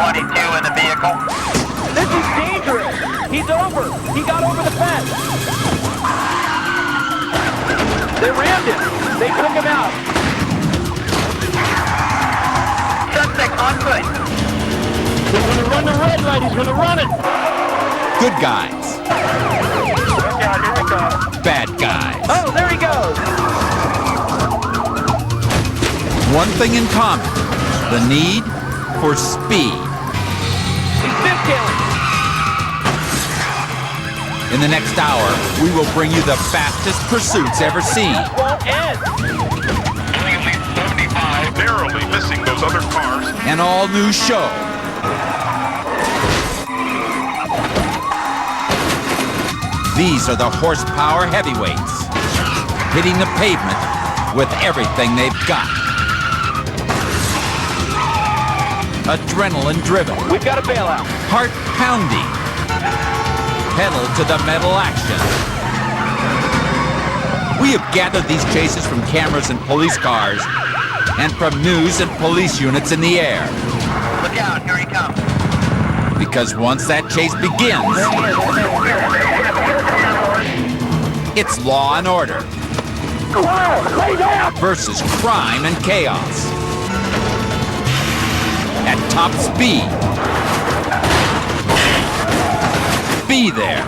22 in the vehicle. This is dangerous. He's over. He got over the fence. They rammed him. They took him out. Suspect on foot. He's going to run the red light. He's going to run it. Good guys. Yeah, here we go. Bad guys. Oh, there he goes. One thing in common, the need for speed. He's fifth-tailing. In the next hour, we will bring you the fastest pursuits ever seen. This won't end. Only 75, narrowly missing those other cars. An all-new show. These are the horsepower heavyweights, hitting the pavement with everything they've got. Adrenaline-driven, We've got a bailout. heart-pounding, pedal-to-the-metal action. We have gathered these chases from cameras and police cars and from news and police units in the air. Look out, here he comes. Because once that chase begins, it's law and order versus crime and chaos. At top speed. Be there.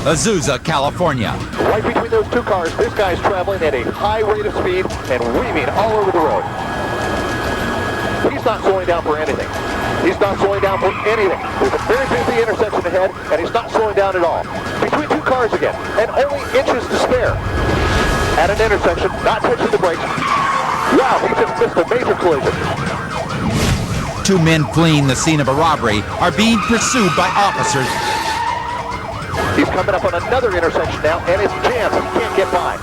Azusa, California. Right between those two cars, this guy's traveling at a high rate of speed and weaving all over the road. He's not slowing down for anything. He's not slowing down for anything. There's a very busy intersection ahead, and he's not slowing down at all. Between two cars again, and only inches to spare. At an intersection, not touching the brakes. Wow, he just missed a major collision. Two men fleeing the scene of a robbery are being pursued by officers. He's coming up on another intersection now, and it's jammed. He can't get by.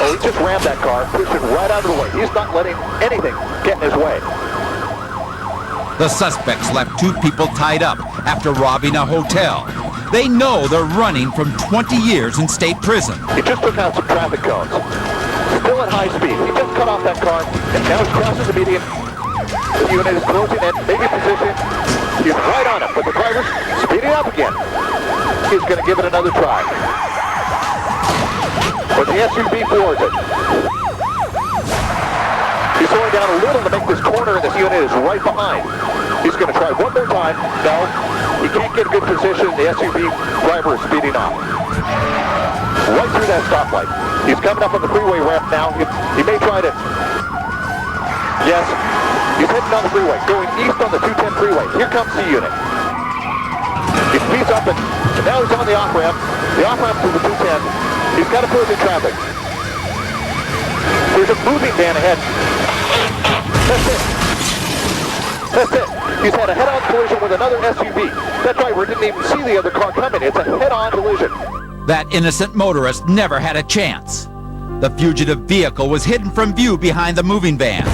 Oh, he just rammed that car, pushed it right out of the way. He's not letting anything get in his way. The suspects left two people tied up after robbing a hotel. They know they're running from 20 years in state prison. He just took out some traffic cones. Still at high speed. He just cut off that car, and now he's crossing the median. The unit is closing in, maybe position. He's right on it, but the driver's speeding up again. He's going to give it another try. But the SUV floors it. He's slowing down a little to make this corner, and this unit is right behind. He's going to try one more time. No, he can't get a good position. The SUV driver is speeding off. Right through that stoplight. He's coming up on the freeway ramp now. He may try to... Yes, he's heading down the freeway, going east on the 210 freeway. Here comes the unit. He speeds up, and now he's on the off-ramp. The off-ramp to the 210. He's got to put it in traffic. There's a moving van ahead. That's it. That's it. He's had a head-on collision with another SUV. That driver didn't even see the other car coming. It's a head-on collision. That innocent motorist never had a chance. The fugitive vehicle was hidden from view behind the moving van.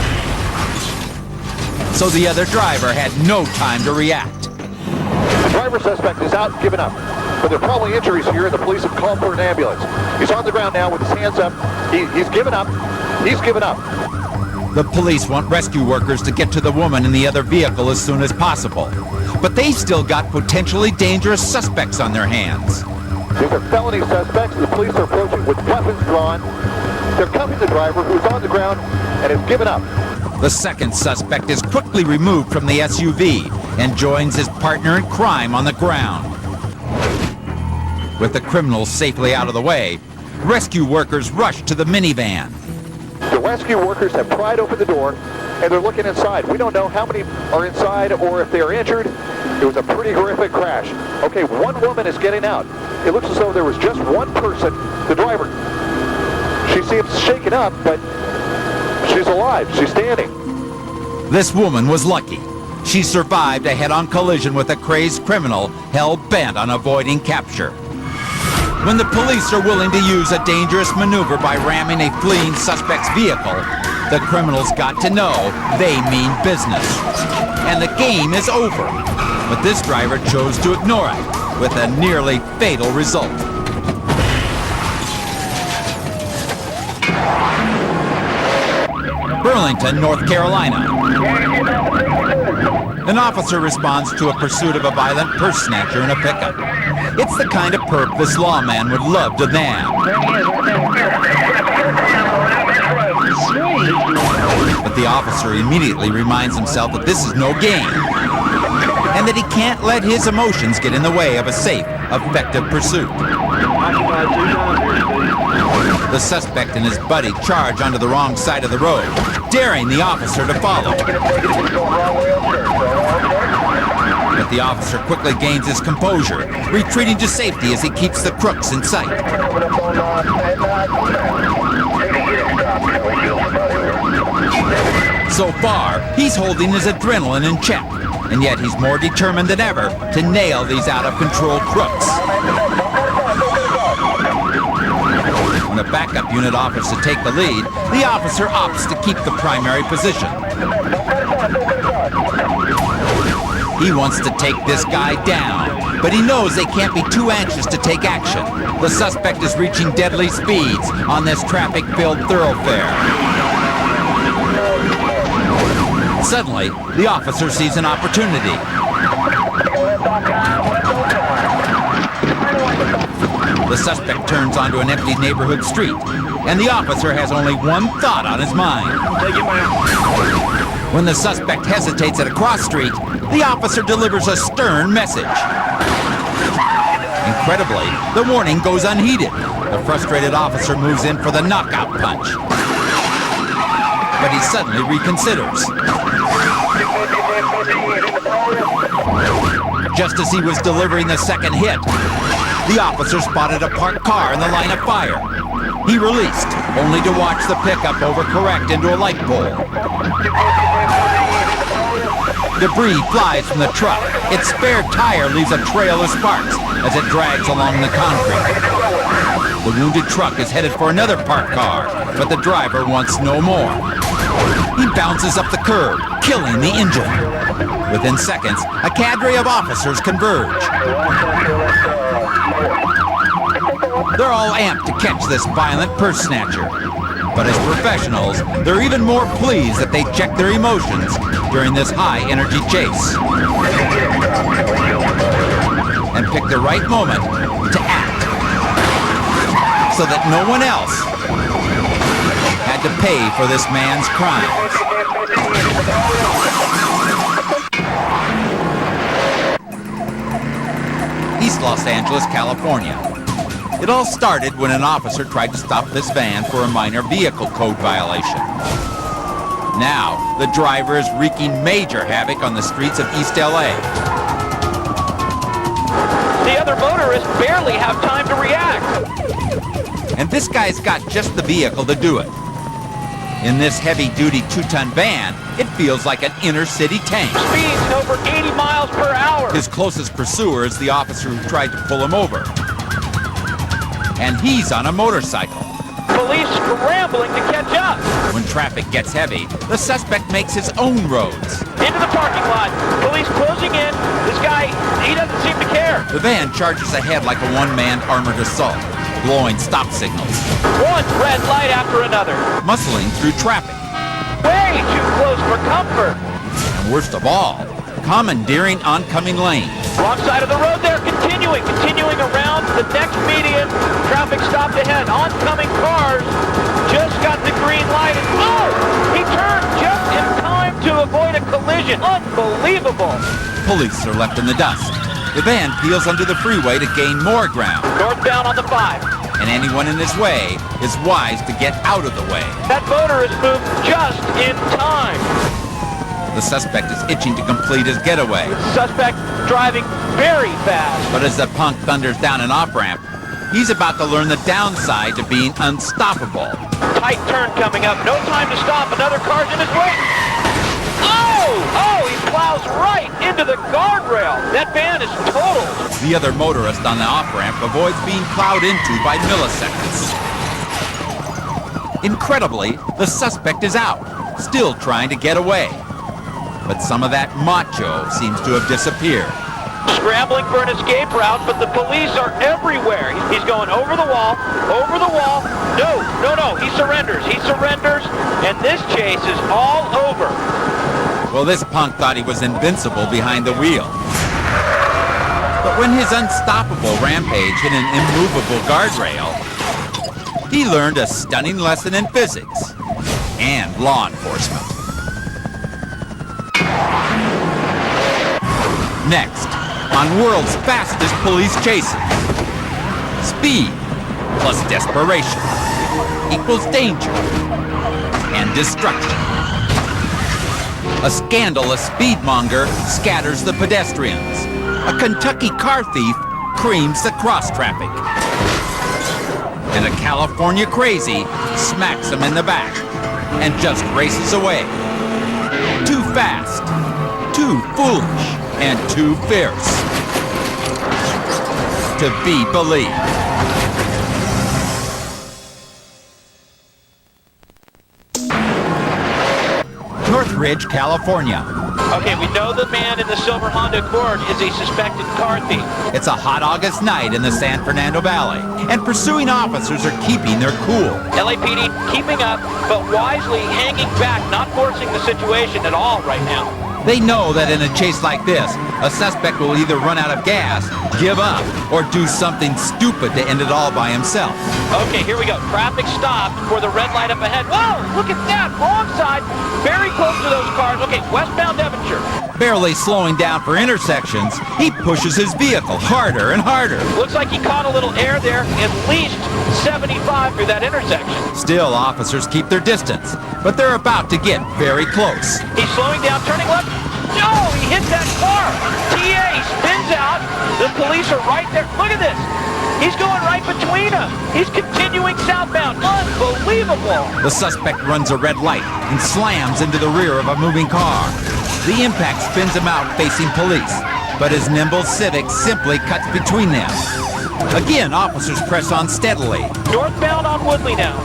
So the other driver had no time to react. The driver suspect is out, giving up. But there are probably injuries here, and the police have called for an ambulance. He's on the ground now with his hands up. He's given up. He's given up. The police want rescue workers to get to the woman in the other vehicle as soon as possible. But they've still got potentially dangerous suspects on their hands. These are felony suspects. The police are approaching with weapons drawn. They're cuffing the driver, who's on the ground and has given up. The second suspect is quickly removed from the SUV and joins his partner in crime on the ground. With the criminals safely out of the way, rescue workers rush to the minivan. The rescue workers have pried open the door, and they're looking inside. We don't know how many are inside or if they are injured. It was a pretty horrific crash. Okay, one woman is getting out. It looks as though there was just one person, the driver. She seems shaken up, but she's alive. She's standing. This woman was lucky. She survived a head-on collision with a crazed criminal hell-bent on avoiding capture. When the police are willing to use a dangerous maneuver by ramming a fleeing suspect's vehicle, The criminals got to know they mean business. And the game is over. But this driver chose to ignore it, with a nearly fatal result. Burlington, North Carolina. An officer responds to a pursuit of a violent purse snatcher in a pickup. It's the kind of perp this lawman would love to nab. But the officer immediately reminds himself that this is no game, and that he can't let his emotions get in the way of a safe, effective pursuit. The suspect and his buddy charge onto the wrong side of the road, daring the officer to follow. But the officer quickly gains his composure, retreating to safety as he keeps the crooks in sight. So far, he's holding his adrenaline in check, and yet he's more determined than ever to nail these out-of-control crooks. When the backup unit offers to take the lead, the officer opts to keep the primary position. He wants to take this guy down, but he knows they can't be too anxious to take action. The suspect is reaching deadly speeds on this traffic-filled thoroughfare. Suddenly, the officer sees an opportunity. The suspect turns onto an empty neighborhood street, and the officer has only one thought on his mind. When the suspect hesitates at a cross street, the officer delivers a stern message. Incredibly, the warning goes unheeded. The frustrated officer moves in for the knockout punch. But he suddenly reconsiders. Just as he was delivering the second hit, the officer spotted a parked car in the line of fire. He released, only to watch the pickup overcorrect into a light pole. Debris flies from the truck. Its spare tire leaves a trail of sparks as it drags along the concrete. The wounded truck is headed for another parked car, but the driver wants no more. He bounces up the curb, killing the engine. Within seconds, a cadre of officers converge. They're all amped to catch this violent purse snatcher. But as professionals, they're even more pleased that they checked their emotions during this high-energy chase. And picked the right moment to act, so that no one else had to pay for this man's crimes. East Los Angeles, California. It all started when an officer tried to stop this van for a minor vehicle code violation. Now, the driver is wreaking major havoc on the streets of East LA. The other motorists barely have time to react. And this guy's got just the vehicle to do it. In this heavy-duty 2-ton van, it feels like an inner-city tank. Speeds over 80 miles per hour. His closest pursuer is the officer who tried to pull him over. And he's on a motorcycle. Police scrambling to catch up. When traffic gets heavy, the suspect makes his own roads. Into the parking lot. Police closing in. This guy, he doesn't seem to care. The van charges ahead like a one-man armored assault, blowing stop signals. One red light after another. Muscling through traffic. Way too close for comfort. And worst of all, commandeering oncoming lanes. Wrong side of the road there, continuing around the next median. Traffic stopped ahead. Oncoming cars just got the green light. And oh! He turned just in time to avoid a collision. Unbelievable. Police are left in the dust. The van peels onto the freeway to gain more ground. Northbound on the 5. And anyone in his way is wise to get out of the way. That motorist moved just in time. The suspect is itching to complete his getaway. Suspect driving very fast. But as the punk thunders down an off-ramp, he's about to learn the downside to being unstoppable. Tight turn coming up. No time to stop. Another car's in his way. Oh, he plows right into the guardrail. That van is totaled. The other motorist on the off-ramp avoids being plowed into by milliseconds. Incredibly, the suspect is out, still trying to get away. But some of that macho seems to have disappeared. Scrambling for an escape route, but the police are everywhere. He's going over the wall, over the wall. No, no, no, he surrenders, and this chase is all over. Well, this punk thought he was invincible behind the wheel. But when his unstoppable rampage hit an immovable guardrail, he learned a stunning lesson in physics and law enforcement. Next, on world's fastest police chases, speed plus desperation equals danger and destruction. A scandalous speedmonger scatters the pedestrians. A Kentucky car thief creams the cross traffic. And a California crazy smacks him in the back and just races away. Too fast, too foolish, and too fierce to be believed. Northridge, California. Okay, we know the man in the silver Honda Accord is a suspected car thief. It's a hot August night in the San Fernando Valley, and pursuing officers are keeping their cool. LAPD keeping up, but wisely hanging back, not forcing the situation at all right now. They know that in a chase like this, a suspect will either run out of gas, give up, or do something stupid to end it all by himself. Okay, here we go. Traffic stopped for the red light up ahead. Whoa, look at that, wrong side. Very close to those cars. Okay, westbound Devonshire. Barely slowing down for intersections, he pushes his vehicle harder and harder. Looks like he caught a little air there, at least 75 through that intersection. Still, officers keep their distance, but they're about to get very close. He's slowing down, turning left. No, he hit that car. TA spins out. The police are right there. Look at this. He's going right between them. He's continuing southbound. Unbelievable. The suspect runs a red light and slams into the rear of a moving car. The impact spins him out facing police, but his nimble Civic simply cuts between them. Again, officers press on steadily. Northbound on Woodley now.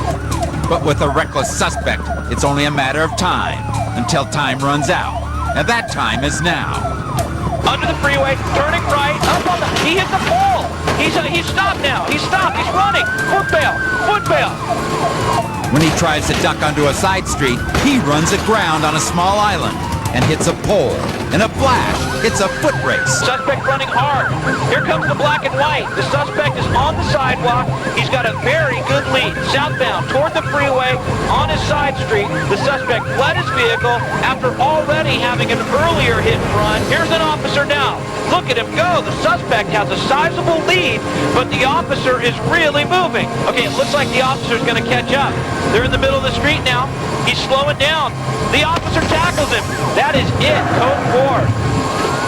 But with a reckless suspect, it's only a matter of time until time runs out. And that time is now. Under the freeway, turning right, up on the, he hit the pole. He's stopped now. He's stopped. He's running. Foot bail. Foot bail. When he tries to duck onto a side street, he runs aground on a small island and hits a pole. In a flash, it's a foot race. Suspect running hard. Here comes the black and white. The suspect is on the sidewalk. He's got a very good lead. Southbound toward the freeway on his side street. The suspect fled his vehicle after already having an earlier hit and run. Here's an officer now. Look at him go. The suspect has a sizable lead, but the officer is really moving. Okay, it looks like the officer's going to catch up. They're in the middle of the street now. He's slowing down. The officer tackles him. That is it. Code 4.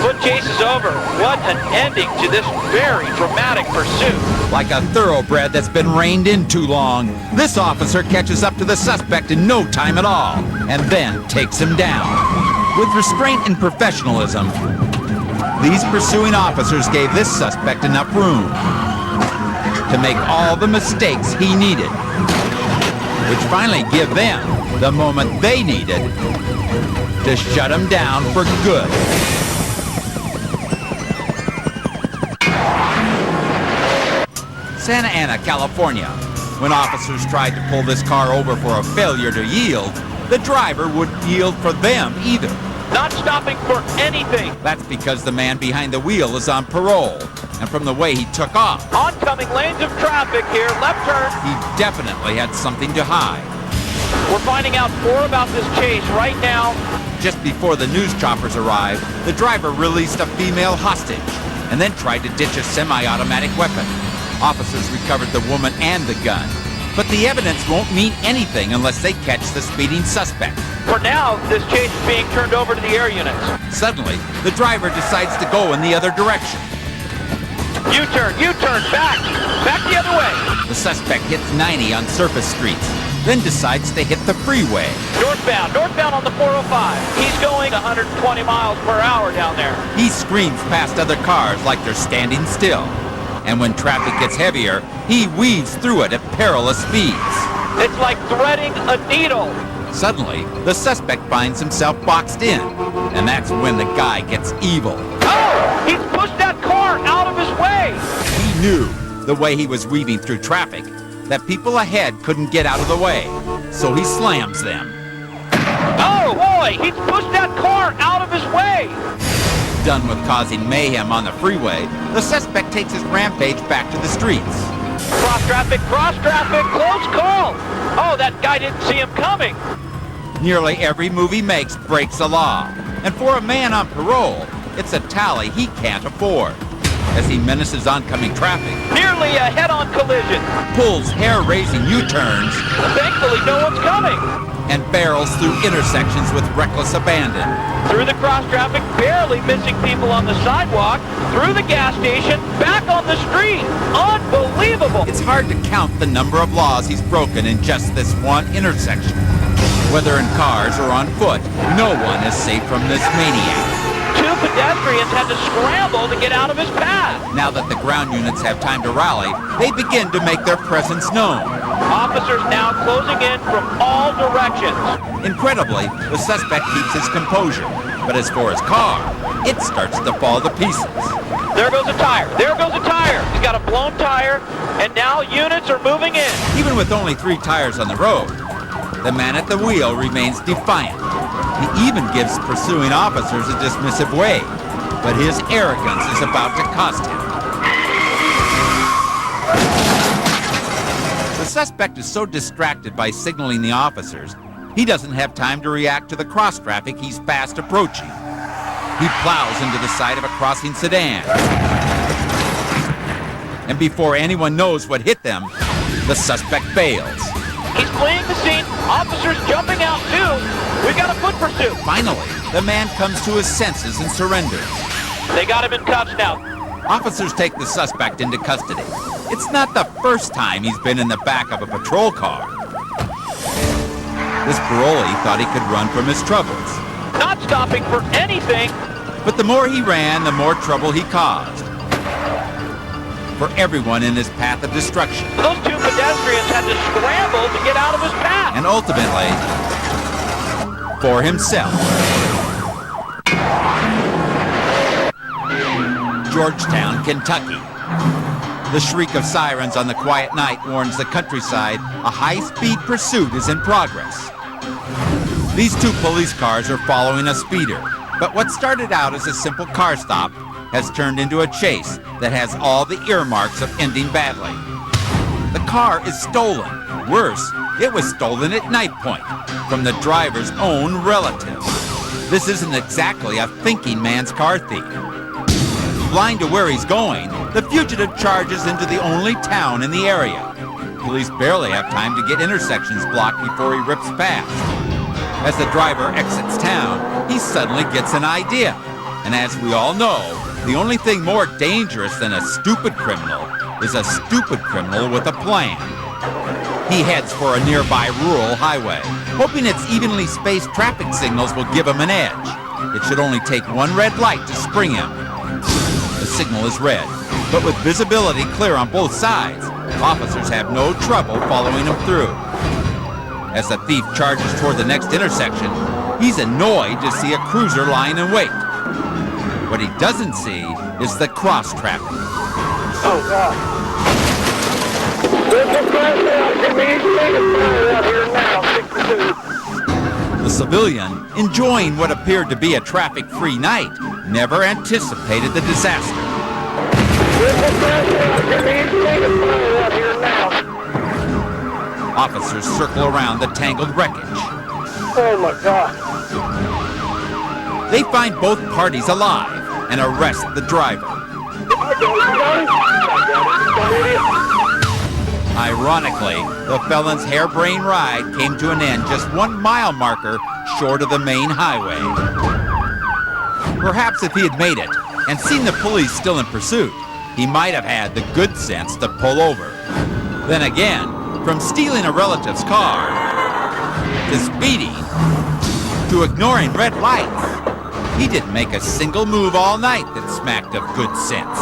Foot chase is over. What an ending to this very dramatic pursuit. Like a thoroughbred that's been reined in too long, this officer catches up to the suspect in no time at all, and then takes him down. With restraint and professionalism, these pursuing officers gave this suspect enough room to make all the mistakes he needed, which finally give them the moment they needed to shut him down for good. Santa Ana, California. When officers tried to pull this car over for a failure to yield, the driver wouldn't yield for them either. Not stopping for anything. That's because the man behind the wheel is on parole, and from the way he took off, Oncoming lanes of traffic here, left turn. he definitely had something to hide. We're finding out more about this chase right now. Just before the news choppers arrived, the driver released a female hostage and then tried to ditch a semi-automatic weapon. Officers recovered the woman and the gun, but the evidence won't mean anything unless they catch the speeding suspect. For now, this chase is being turned over to the air units. Suddenly, the driver decides to go in the other direction. U-turn, back the other way. The suspect hits 90 on surface streets, then decides to hit the freeway. Northbound on the 405. He's going 120 miles per hour down there. He screams past other cars like they're standing still. And when traffic gets heavier, he weaves through it at perilous speeds. It's like threading a needle. Suddenly, the suspect finds himself boxed in, and that's when the guy gets evil. Oh, he's pushed that car out of his way. He knew, the way he was weaving through traffic, that people ahead couldn't get out of the way, so he slams them. Oh boy, he's pushed that car out of his way. Done with causing mayhem on the freeway, the suspect takes his rampage back to the streets. Cross traffic, close call. Oh, that guy didn't see him coming. Nearly every move he makes breaks the law, and for a man on parole, it's a tally he can't afford. As he menaces oncoming traffic, Nearly a head-on collision. pulls hair-raising U-turns, Thankfully, no one's coming. and barrels through intersections with reckless abandon. Through the cross traffic, barely missing people on the sidewalk. Through the gas station, back on the street. Unbelievable. It's hard to count the number of laws he's broken in just this one intersection. Whether in cars or on foot, no one is safe from this maniac. Two pedestrians had to scramble to get out of his path. Now that the ground units have time to rally, they begin to make their presence known. Officers now closing in from all directions. Incredibly, the suspect keeps his composure, but as for his car, it starts to fall to pieces. There goes a tire. There goes a tire. He's got a blown tire, and now units are moving in. Even with only 3 tires on the road, the man at the wheel remains defiant. He even gives pursuing officers a dismissive wave, but his arrogance is about to cost him. The suspect is so distracted by signaling the officers, he doesn't have time to react to the cross traffic he's fast approaching. He plows into the side of a crossing sedan. And before anyone knows what hit them, the suspect bails. He's fleeing the scene. Officers jumping out too. We've got a foot pursuit. Finally, the man comes to his senses and surrenders. They got him in cuffs now. Officers take the suspect into custody. It's not the first time he's been in the back of a patrol car. This parolee thought he could run from his troubles. Not stopping for anything. But the more he ran, the more trouble he caused. For everyone in his path of destruction. Those two pedestrians had to scramble to get out of his path. And ultimately, for himself. Georgetown, Kentucky. The shriek of sirens on the quiet night warns the countryside a high-speed pursuit is in progress. These 2 police cars are following a speeder, but what started out as a simple car stop has turned into a chase that has all the earmarks of ending badly. The car is stolen. Worse, it was stolen at night point from the driver's own relative. This isn't exactly a thinking man's car thief. Blind to where he's going, the fugitive charges into the only town in the area. Police barely have time to get intersections blocked before he rips past. As the driver exits town, he suddenly gets an idea. And as we all know, the only thing more dangerous than a stupid criminal is a stupid criminal with a plan. He heads for a nearby rural highway, hoping its evenly spaced traffic signals will give him an edge. It should only take one red light to spring him. The signal is red, but with visibility clear on both sides, officers have no trouble following him through. As the thief charges toward the next intersection, he's annoyed to see a cruiser lying in wait. What he doesn't see is the cross traffic. Oh, God. The civilian, enjoying what appeared to be a traffic-free night, never anticipated the disaster. Officers circle around the tangled wreckage. Oh, my God. They find both parties alive and arrest the driver. Ironically, the felon's harebrained ride came to an end just 1 mile marker short of the main highway. Perhaps if he had made it and seen the police still in pursuit, he might have had the good sense to pull over. Then again, from stealing a relative's car, to speeding, to ignoring red lights, he didn't make a single move all night that smacked of good sense.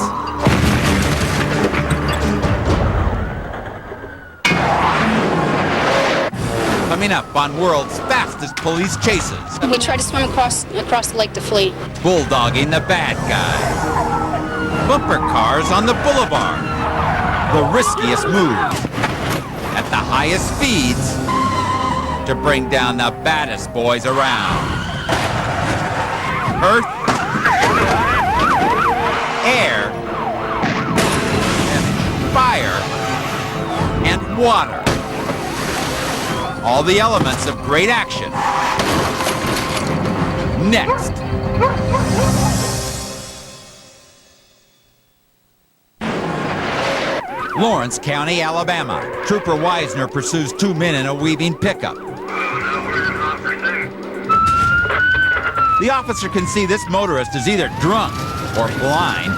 coming up on world's fastest police chases. He tried to swim across the lake to flee. Bulldogging the bad guy. Bumper cars on the boulevard. The riskiest move. At the highest speeds to bring down the baddest boys around. Earth, air, and fire, and water. All the elements of great action. Next. Lawrence County, Alabama. Trooper Wisner pursues two men in a weaving pickup. The officer can see this motorist is either drunk or blind.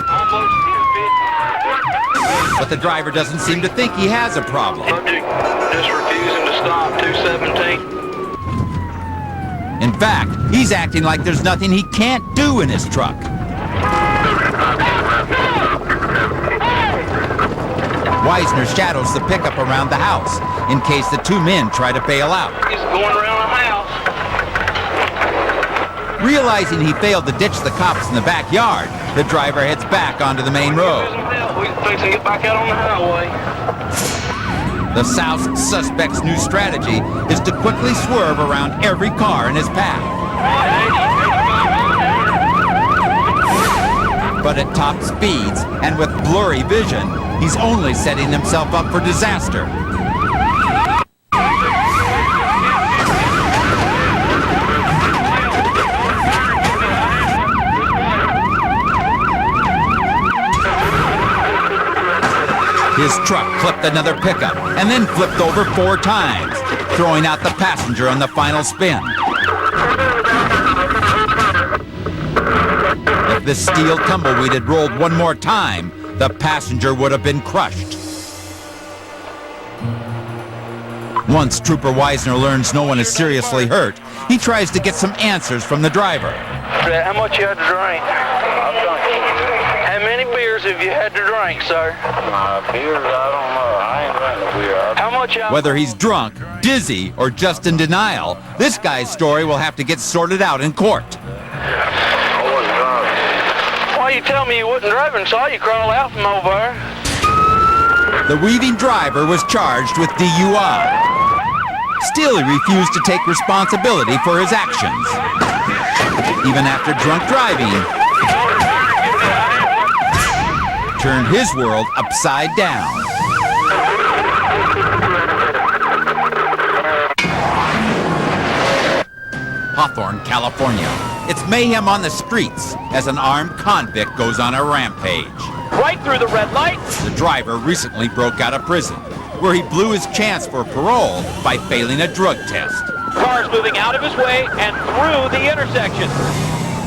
But the driver doesn't seem to think he has a problem. Subject just refusing to stop, 217. In fact, he's acting like there's nothing he can't do in his truck. Wisner shadows the pickup around the house in case the two men try to bail out. He's going around the house. Realizing he failed to ditch the cops in the backyard, the driver heads back onto the main road. We can fix and get back out on the highway. The South suspect's new strategy is to quickly swerve around every car in his path. But at top speeds and with blurry vision, he's only setting himself up for disaster. His truck clipped another pickup and then flipped over 4 times, throwing out the passenger on the final spin. If this steel tumbleweed had rolled one more time, the passenger would have been crushed. Once Trooper Wisner learns no one is seriously hurt, he tries to get some answers from the driver. How much you had to drink? How many beers have you had to drink, sir? Beers, I don't know. I ain't drinking beer. How much? Whether he's drunk, dizzy, or just in denial, this guy's story will have to get sorted out in court. Why you tell me you wasn't driving? Saw you crawl out from over there. The weaving driver was charged with DUI. Still, he refused to take responsibility for his actions. Even after drunk driving, turned his world upside down. Hawthorne, California. It's mayhem on the streets as an armed convict goes on a rampage. Right through the red light. The driver recently broke out of prison, where he blew his chance for parole by failing a drug test. Cars moving out of his way and through the intersection.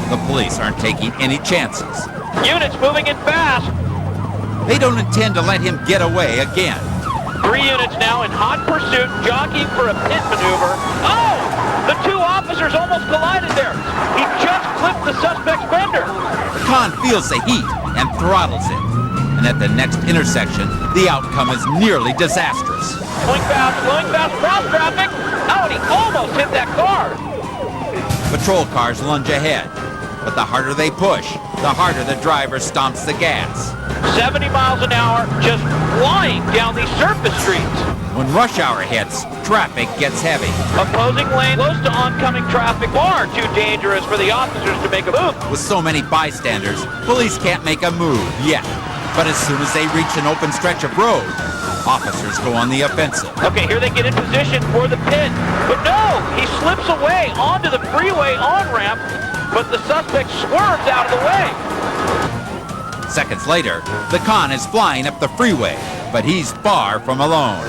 The police aren't taking any chances. Units moving in fast. They don't intend to let him get away again. 3 units now in hot pursuit, jockeying for a pit maneuver. Oh! The 2 officers almost collided there. He just clipped the suspect's fender. The con feels the heat and throttles it. And at the next intersection, the outcome is nearly disastrous. Slowing fast, cross traffic. Oh, and he almost hit that car. Patrol cars lunge ahead. But the harder they push, the harder the driver stomps the gas. 70 miles an hour, just flying down these surface streets. When rush hour hits, traffic gets heavy. Opposing lane, close to oncoming traffic, far too dangerous for the officers to make a move. With so many bystanders, police can't make a move yet. But as soon as they reach an open stretch of road, officers go on the offensive. Okay, here they get in position for the pit. But no, he slips away onto the freeway on-ramp, but the suspect swerves out of the way. Seconds later, the con is flying up the freeway, but he's far from alone.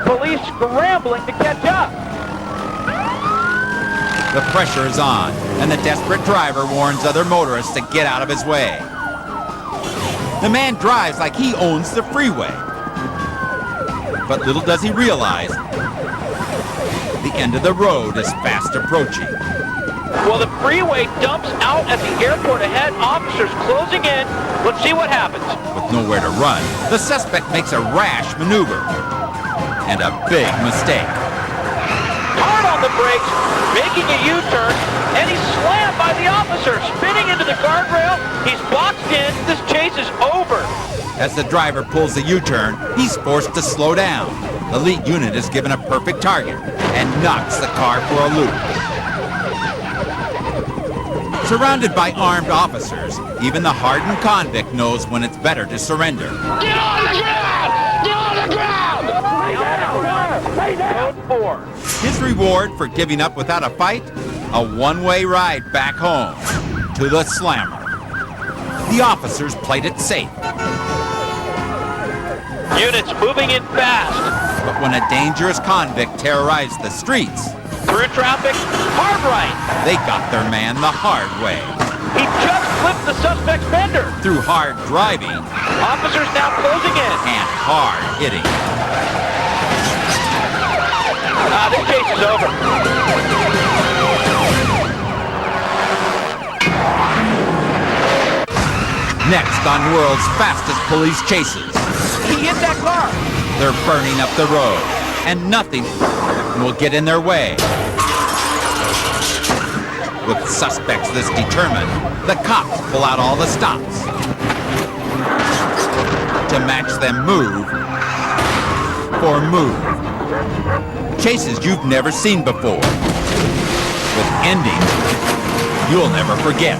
Police scrambling to catch up. The pressure is on, and the desperate driver warns other motorists to get out of his way. The man drives like he owns the freeway. But little does he realize, the end of the road is fast approaching. Well, the freeway dumps out at the airport ahead. Officers closing in. Let's see what happens. With nowhere to run, the suspect makes a rash maneuver. and a big mistake. Hard on the brakes, making a U-turn, and he's slammed by the officer, spinning into the guardrail. He's boxed in. This chase is over. As the driver pulls the U-turn, he's forced to slow down. The lead unit is given a perfect target and knocks the car for a loop. Surrounded by armed officers, even the hardened convict knows when it's better to surrender. Get on the ground! Get on the ground! Lay down! Code 4. His reward for giving up without a fight? A one-way ride back home to the slammer. The officers played it safe. Units moving in fast. But when a dangerous convict terrorized the streets, Through traffic, hard right. they got their man the hard way. He just flipped the suspect's fender. Through hard driving Officers now closing in. and hard hitting. This case is over. Next on world's fastest police chases, He hit that car. they're burning up the road, and nothing will get in their way. With suspects this determined, the cops pull out all the stops to match them move for move. Chases you've never seen before, with endings you'll never forget.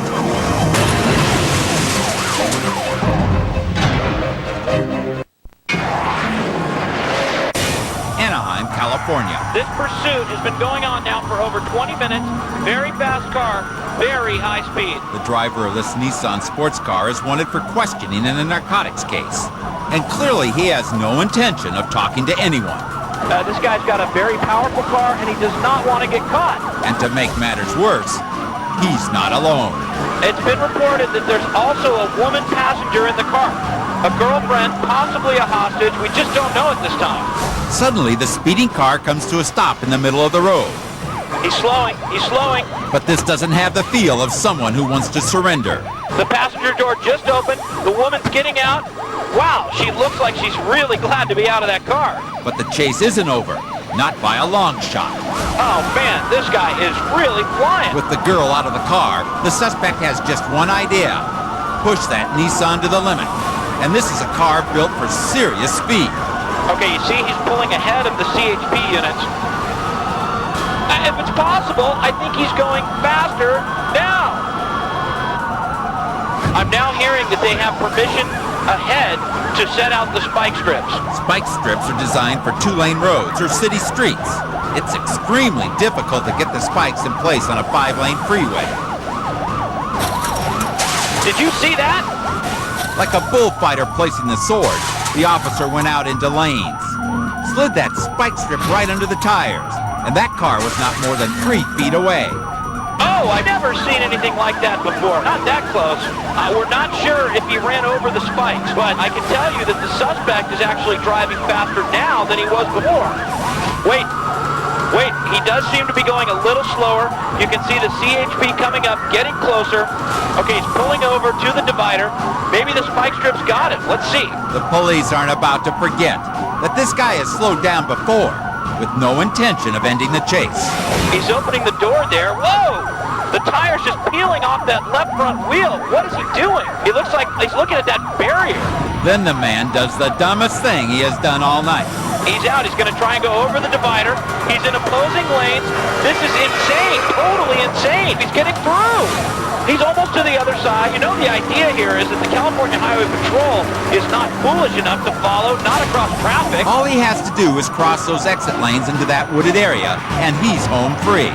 Anaheim, California. This pursuit has been going on now for over 20 minutes. Very fast car, very high speed. The driver of this Nissan sports car is wanted for questioning in a narcotics case. And clearly he has no intention of talking to anyone. This guy's got a very powerful car, and he does not want to get caught. And to make matters worse, he's not alone. It's been reported that there's also a woman passenger in the car. A girlfriend, possibly a hostage. We just don't know at this time. Suddenly, the speeding car comes to a stop in the middle of the road. He's slowing. He's slowing. But this doesn't have the feel of someone who wants to surrender. The passenger door just opened. The woman's getting out. Wow, she looks like she's really glad to be out of that car. But the chase isn't over, not by a long shot. Oh, man, this guy is really flying. With the girl out of the car, the suspect has just one idea. Push that Nissan to the limit. And this is a car built for serious speed. Okay, you see he's pulling ahead of the CHP units. If it's possible, I think he's going faster now. I'm now hearing that they have permission ahead to set out the spike strips. Spike strips are designed for two-lane roads or city streets. It's extremely difficult to get the spikes in place on a 5-lane freeway. Did you see that? Like a bullfighter placing the sword, the officer went out into lanes, slid that spike strip right under the tires, and that car was not more than 3 feet away. Oh, I've never seen anything like that before. Not that close. We're not sure if he ran over the spikes, but I can tell you that the suspect is actually driving faster now than he was before. Wait, he does seem to be going a little slower. You can see the CHP coming up, getting closer. Okay, he's pulling over to the divider. Maybe the spike strip's got him. Let's see. The police aren't about to forget that this guy has slowed down before, with no intention of ending the chase. He's opening the door there. Whoa! The tire's just peeling off that left front wheel. What is he doing? He looks like he's looking at that barrier. Then the man does the dumbest thing he has done all night. He's out. He's going to try and go over the divider. He's in opposing lanes. This is insane. Totally insane. He's getting through. He's almost to the other side. You know, the idea here is that the California Highway Patrol is not foolish enough to follow, not across traffic. All he has to do is cross those exit lanes into that wooded area, and he's home free.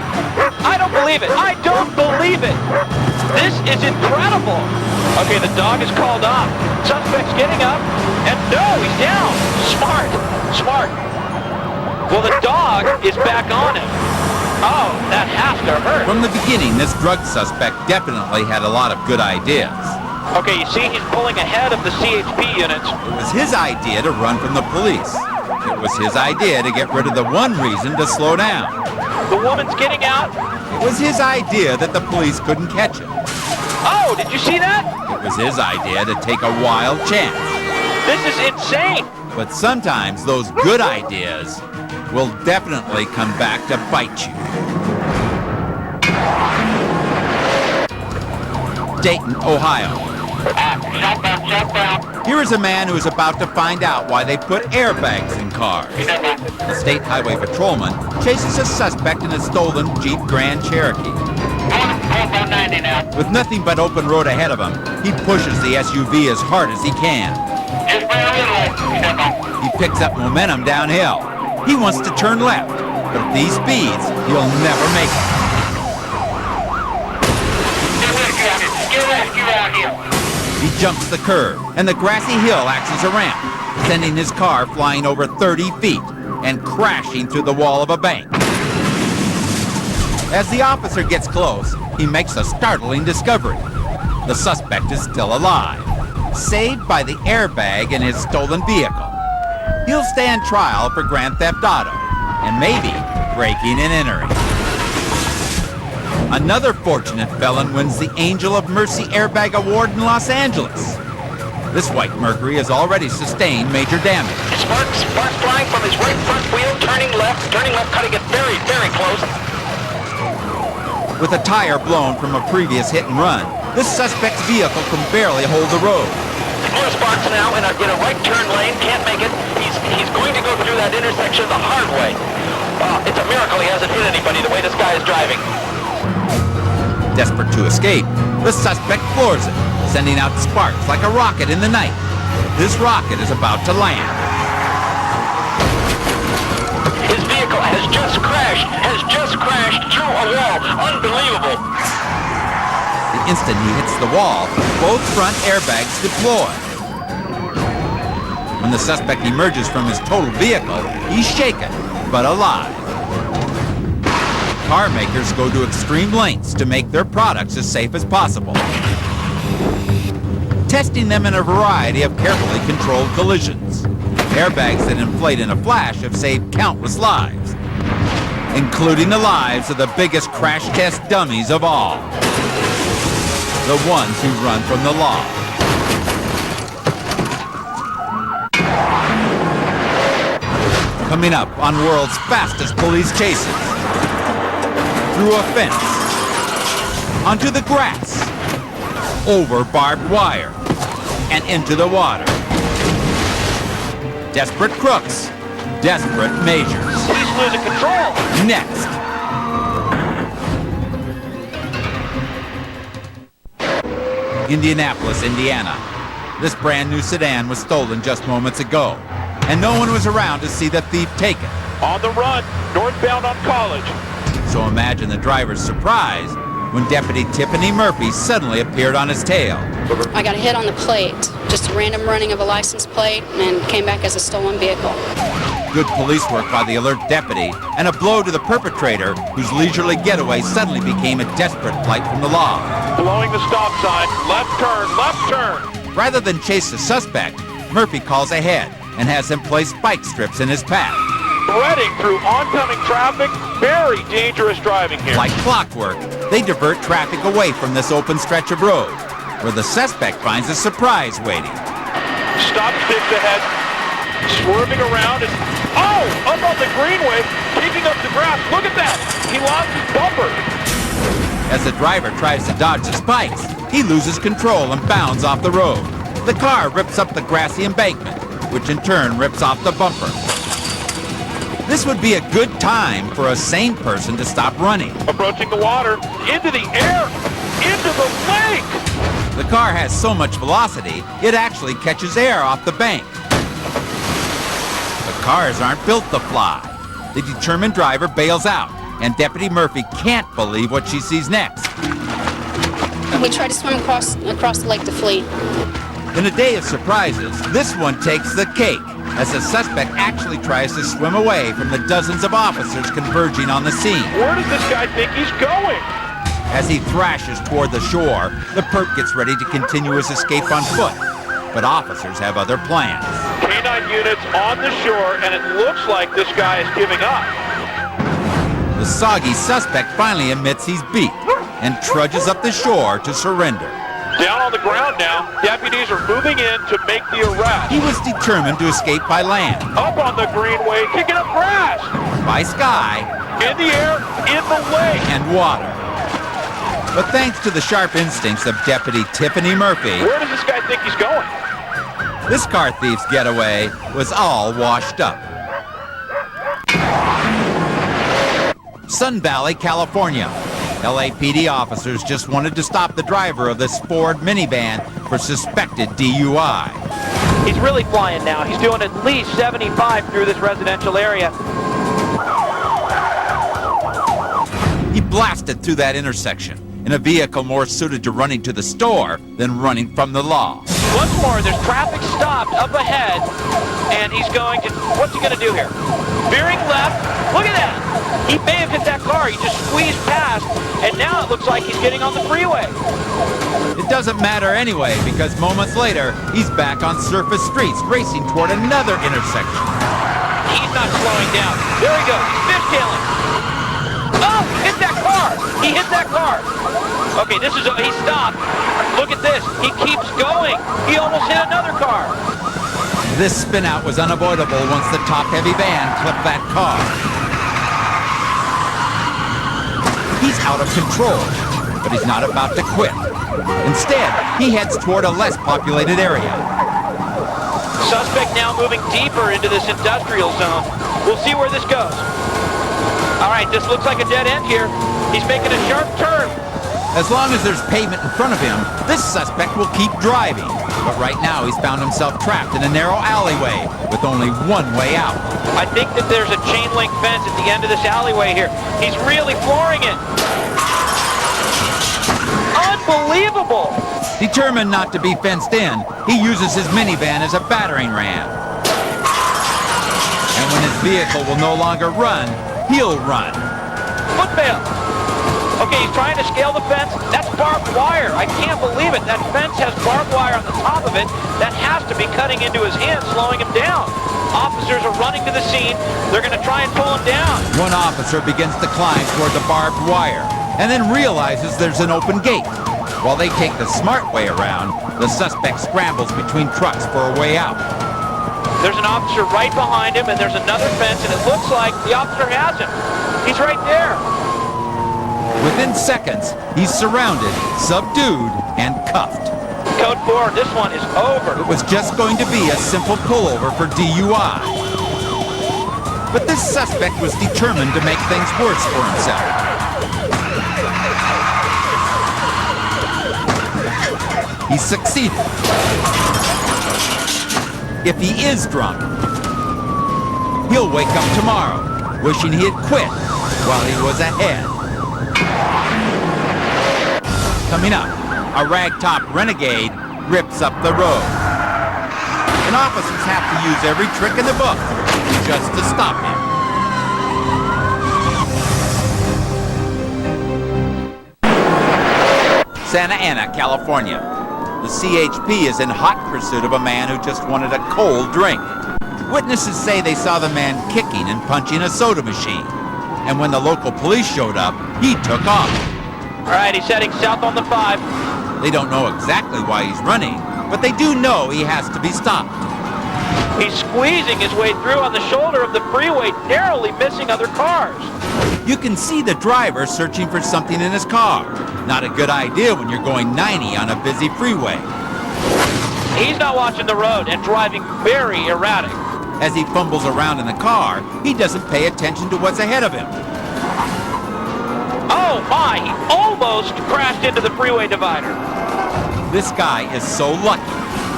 I don't believe it. I don't believe it. This is incredible. Okay, the dog is called off. Suspect's getting up, and no, he's down. Smart. Well, the dog is back on him. Oh, that has to hurt. From the beginning, this drug suspect definitely had a lot of good ideas. Okay, you see he's pulling ahead of the CHP units. It was his idea to run from the police. It was his idea to get rid of the one reason to slow down. The woman's getting out. It was his idea that the police couldn't catch him. Oh, did you see that? It was his idea to take a wild chance. This is insane. But sometimes those good ideas will definitely come back to bite you. Dayton, Ohio. Here is a man who is about to find out why they put airbags in cars. A state highway patrolman chases a suspect in a stolen Jeep Grand Cherokee. With nothing but open road ahead of him, he pushes the SUV as hard as he can. He picks up momentum downhill. He wants to turn left, but at these speeds, he'll never make it. He jumps the curb, and the grassy hill acts as a ramp, sending his car flying over 30 feet and crashing through the wall of a bank. As the officer gets close, he makes a startling discovery. The suspect is still alive, saved by the airbag in his stolen vehicle. He'll stand trial for grand theft auto and maybe breaking and entering. Another fortunate felon wins the Angel of Mercy Airbag Award in Los Angeles. This white Mercury has already sustained major damage. Sparks flying from his right front wheel, turning left, cutting it very, very close. With a tire blown from a previous hit and run, this suspect's vehicle can barely hold the road. More sparks now in a right turn lane, can't make it. He's going to go through that intersection the hard way. It's a miracle he hasn't hit anybody the way this guy is driving. Desperate to escape, the suspect floors it, sending out sparks like a rocket in the night. This rocket is about to land. His vehicle has just crashed through a wall. Unbelievable. The instant he hits the wall, both front airbags deploy. When the suspect emerges from his total vehicle, he's shaken, but alive. Car makers go to extreme lengths to make their products as safe as possible, testing them in a variety of carefully controlled collisions. Airbags that inflate in a flash have saved countless lives, including the lives of the biggest crash test dummies of all, the ones who run from the law. Coming up on world's fastest police chases. Through a fence, onto the grass, over barbed wire, and into the water. Desperate crooks, desperate measures. He's losing control. Next. Indianapolis, Indiana. This brand new sedan was stolen just moments ago, and no one was around to see the thief take it. On the run, northbound on College. So imagine the driver's surprise when Deputy Tiffany Murphy suddenly appeared on his tail. I got a hit on the plate, just a random running of a license plate, and came back as a stolen vehicle. Good police work by the alert deputy, and a blow to the perpetrator, whose leisurely getaway suddenly became a desperate flight from the law. Blowing the stop sign, left turn. Rather than chase the suspect, Murphy calls ahead and has him place spike strips in his path. Threading through oncoming traffic, very dangerous driving here. Like clockwork, they divert traffic away from this open stretch of road, where the suspect finds a surprise waiting. Stop sticks ahead, swerving around, and up on the greenway, kicking up the grass. Look at that! He lost his bumper. As the driver tries to dodge the spikes, he loses control and bounds off the road. The car rips up the grassy embankment, which in turn rips off the bumper. This would be a good time for a sane person to stop running. Approaching the water, into the air, into the lake! The car has so much velocity, it actually catches air off the bank. The cars aren't built to fly. The determined driver bails out, and Deputy Murphy can't believe what she sees next. We tried to swim across the lake to flee. In a day of surprises, this one takes the cake, as the suspect actually tries to swim away from the dozens of officers converging on the scene. Where does this guy think he's going? As he thrashes toward the shore, the perp gets ready to continue his escape on foot. But officers have other plans. K-9 units on the shore, and it looks like this guy is giving up. The soggy suspect finally admits he's beat and trudges up the shore to surrender. Down on the ground now. Deputies are moving in to make the arrest. He was determined to escape by land, Up on the greenway, kicking up grass. by sky, In the air, in the way. and water. But thanks to the sharp instincts of Deputy Tiffany Murphy, Where does this guy think he's going? this car thief's getaway was all washed up. Sun Valley, California. LAPD officers just wanted to stop the driver of this Ford minivan for suspected DUI. He's really flying now. He's doing at least 75 through this residential area. He blasted through that intersection in a vehicle more suited to running to the store than running from the law. Once more, there's traffic stopped up ahead, and he's going to, what's he going to do here? Veering left, look at that! He may have hit that car, he just squeezed past, and now it looks like he's getting on the freeway. It doesn't matter anyway, because moments later, he's back on surface streets racing toward another intersection. He's not slowing down. There he goes, he's fishtailing. Oh, hit that car! He hit that car! Okay, he stopped. Look at this, he keeps going. He almost hit another car. This spin-out was unavoidable once the top-heavy van clipped that car. He's out of control, but he's not about to quit. Instead, he heads toward a less populated area. Suspect now moving deeper into this industrial zone. We'll see where this goes. All right, this looks like a dead end here. He's making a sharp turn. As long as there's pavement in front of him, this suspect will keep driving. But right now, he's found himself trapped in a narrow alleyway with only one way out. I think that there's a chain link fence at the end of this alleyway here. He's really flooring it. Unbelievable! Determined not to be fenced in, he uses his minivan as a battering ram. And when his vehicle will no longer run, he'll run. Foot bail. Okay, he's trying to scale the fence. That's barbed wire. I can't believe it. That fence has barbed wire on the top of it. That has to be cutting into his hand, slowing him down. Officers are running to the scene. They're going to try and pull him down. One officer begins to climb toward the barbed wire and then realizes there's an open gate. While they take the smart way around, the suspect scrambles between trucks for a way out. There's an officer right behind him, and there's another fence, and it looks like the officer has him. He's right there. Within seconds, he's surrounded, subdued, and cuffed. Code 4, this one is over. It was just going to be a simple pullover for DUI. But this suspect was determined to make things worse for himself. He succeeded. If he is drunk, he'll wake up tomorrow wishing he had quit while he was ahead. Coming up, a ragtop renegade rips up the road. And officers have to use every trick in the book just to stop him. Santa Ana, California. The CHP is in hot pursuit of a man who just wanted a cold drink. Witnesses say they saw the man kicking and punching a soda machine. And when the local police showed up, he took off. All right, he's heading south on the 5. They don't know exactly why he's running, but they do know he has to be stopped. He's squeezing his way through on the shoulder of the freeway, narrowly missing other cars. You can see the driver searching for something in his car. Not a good idea when you're going 90 on a busy freeway. He's not watching the road and driving very erratic. As he fumbles around in the car, he doesn't pay attention to what's ahead of him. Oh my, he almost crashed into the freeway divider. This guy is so lucky.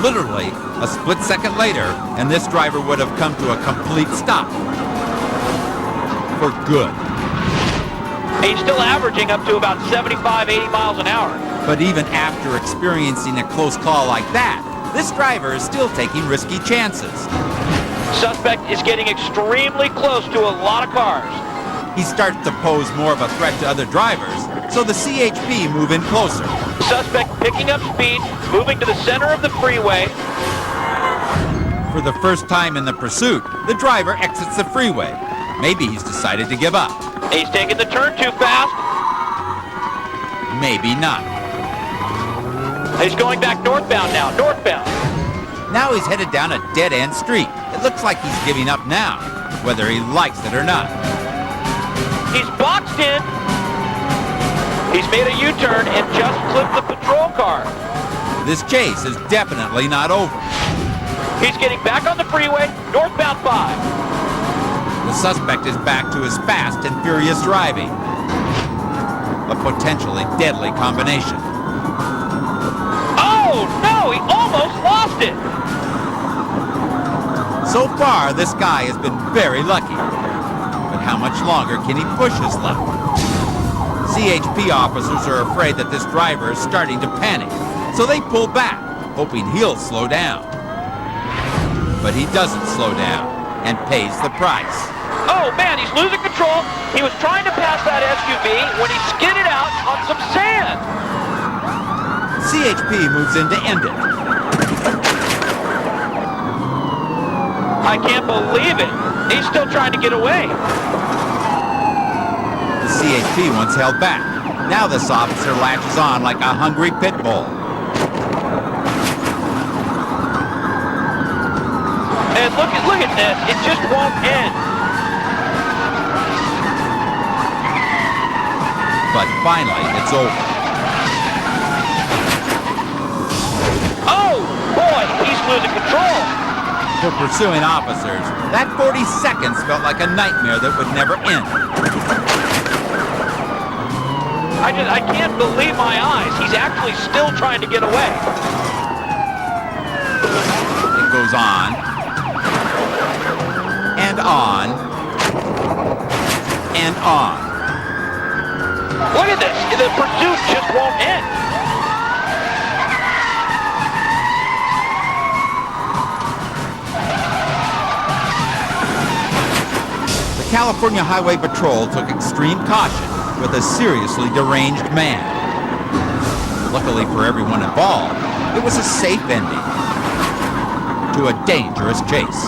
Literally, a split second later, and this driver would have come to a complete stop. For good. He's still averaging up to about 75, 80 miles an hour. But even after experiencing a close call like that, this driver is still taking risky chances. Suspect is getting extremely close to a lot of cars. He starts to pose more of a threat to other drivers, so the CHP move in closer. Suspect picking up speed, moving to the center of the freeway. For the first time in the pursuit, the driver exits the freeway. Maybe he's decided to give up. He's taking the turn too fast. Maybe not. He's going back northbound now, northbound. Now he's headed down a dead-end street. It looks like he's giving up now, whether he likes it or not. He's boxed in. He's made a U-turn and just clipped the patrol car. This chase is definitely not over. He's getting back on the freeway, northbound 5. The suspect is back to his fast and furious driving. A potentially deadly combination. Oh, no, he almost lost it. So far, this guy has been very lucky. But how much longer can he push his luck? CHP officers are afraid that this driver is starting to panic, so they pull back, hoping he'll slow down. But he doesn't slow down and pays the price. Oh, man, he's losing control. He was trying to pass that SUV when he skidded out on some sand. CHP moves in to end it. I can't believe it. He's still trying to get away. The CHP once held back. Now this officer latches on like a hungry pit bull. And look at this. It just won't end. But finally, it's over. Oh, boy, he's losing control. For pursuing officers, that 40 seconds felt like a nightmare that would never end. I can't believe my eyes. He's actually still trying to get away. It goes on. And on. And on. Look at this. The pursuit just won't end. The California Highway Patrol took extreme caution with a seriously deranged man. Luckily for everyone involved, it was a safe ending to a dangerous chase.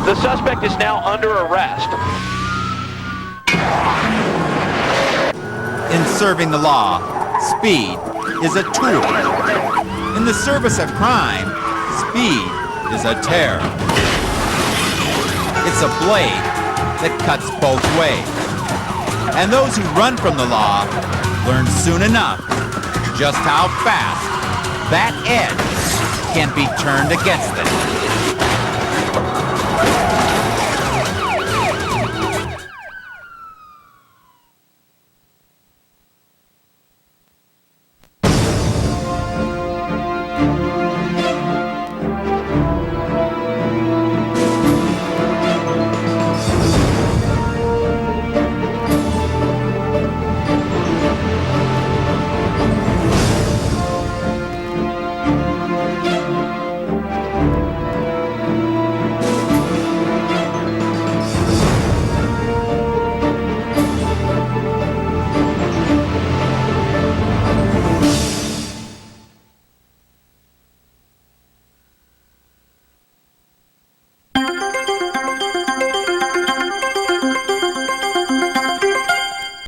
The suspect is now under arrest. In serving the law, speed is a tool. In the service of crime, speed is a terror. It's a blade that cuts both ways. And those who run from the law learn soon enough just how fast that edge can be turned against them.